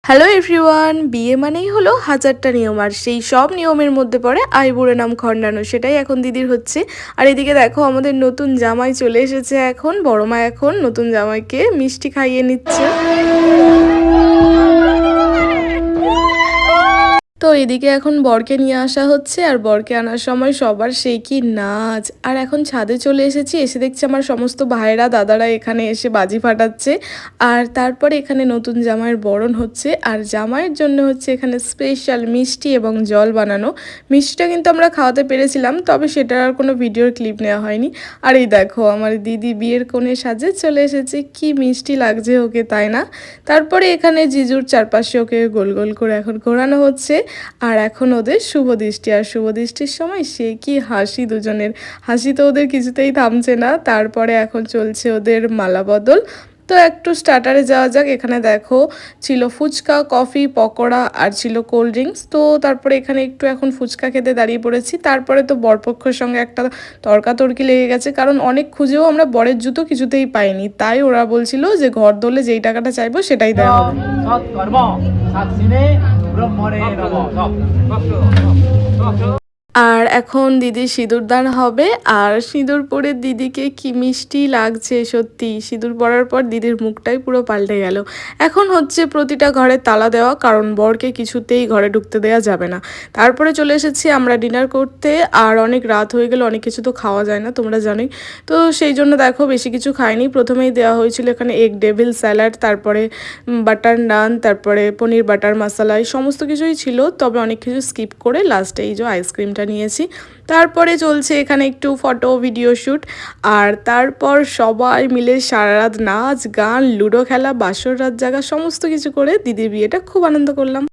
Hello everyone, বিয়ে মানেই হলো হাজারটা নিয়ম, আর সেই সব নিয়মের মধ্যে পড়ে আইবুড়ো নাম খণ্ডানো। সেটাই এখন দিদির হচ্ছে। আর এদিকে দেখো আমাদের নতুন জামাই চলে এসেছে। এখন বড় মা এখন নতুন জামাইকে মিষ্টি খাইয়ে নিচ্ছে। তো এদিকে এখন বরকে নিয়ে আসা হচ্ছে, আর বরকে আনার সময় সবার সেই কি নাচ। আর এখন ছাদে চলে এসেছি, এসে দেখছি আমার সমস্ত ভাইরা দাদারা এখানে এসে বাজি ফাটাচ্ছে। আর তারপরে এখানে নতুন জামাইয়ের বরণ হচ্ছে, আর জামাইয়ের জন্য হচ্ছে এখানে স্পেশাল মিষ্টি এবং জল বানানো। মিষ্টিটা কিন্তু আমরা খাওয়াতে পেরেছিলাম, তবে সেটার আর কোনো ভিডিওর ক্লিপ নেওয়া হয়নি। আর এই দেখো আমার দিদি বিয়ের কোণে সাজে চলে এসেছে, কি মিষ্টি লাগছে ওকে, তাই না? তারপরে এখানে জিজুর চারপাশে ওকে গোল গোল করে এখন ঘোরানো হচ্ছে। আর এখন ওদের শুভ দৃষ্টি, আর শুভ দৃষ্টির সময় সে কি হাসি, দুজনের হাসি তো ওদের কিছুতেই থামছে না। তারপরে এখন চলছে ওদের মালা বদল। তো একটু স্টার্টারে যাওয়া যাক। এখানে দেখো ছিল ফুচকা, কফি, পকোড়া আর ছিল কোল্ড ড্রিঙ্কস। তো তারপরে এখানে একটু এখন ফুচকা খেতে দাঁড়িয়ে পড়েছি। তারপরে তো বরপক্ষের সঙ্গে একটা তর্কাতর্কি লেগে গেছে, কারণ অনেক খুঁজেও আমরা বরের জুতো কিছুতেই পাইনি। তাই ওরা বলছিল যে ঘর দোলে যেই টাকাটা চাইবো সেটাই দেওয়া হবে। আর এখন দিদির সিঁদুরদান হবে, আর সিঁদুর পরে দিদিকে কি মিষ্টি লাগছে সত্যি। সিঁদুর পরার পর দিদির মুখটাই পুরো পাল্টে গেল। এখন হচ্ছে প্রতিটা ঘরে তালা দেওয়া, কারণ বরকে কিছুতেই ঘরে ঢুকতে দেওয়া যাবে না। তারপরে চলে এসেছি আমরা ডিনার করতে, আর অনেক রাত হয়ে গেলে অনেক কিছু তো খাওয়া যায় না, তোমরা জানোই। তো সেই জন্য দেখো বেশি কিছু খাইনি। প্রথমেই দেওয়া হয়েছিল এখানে এগ ডেভিল স্যালাড, তারপরে বাটার নান, তারপরে পনির বাটার মশলা, এই সমস্ত কিছুই ছিল। তবে অনেক কিছু স্কিপ করে লাস্টে এই যে আইসক্রিমটা নিয়েছি। তারপরে চলছে এখানে একটু ফটো ভিডিও শ্যুট। আর তারপর সবাই মিলে সারা রাত নাচ গান, লুডো খেলা, বাসর রাত জাগা, সমস্ত কিছু করে দিদির বিয়েটা খুব আনন্দ করলাম।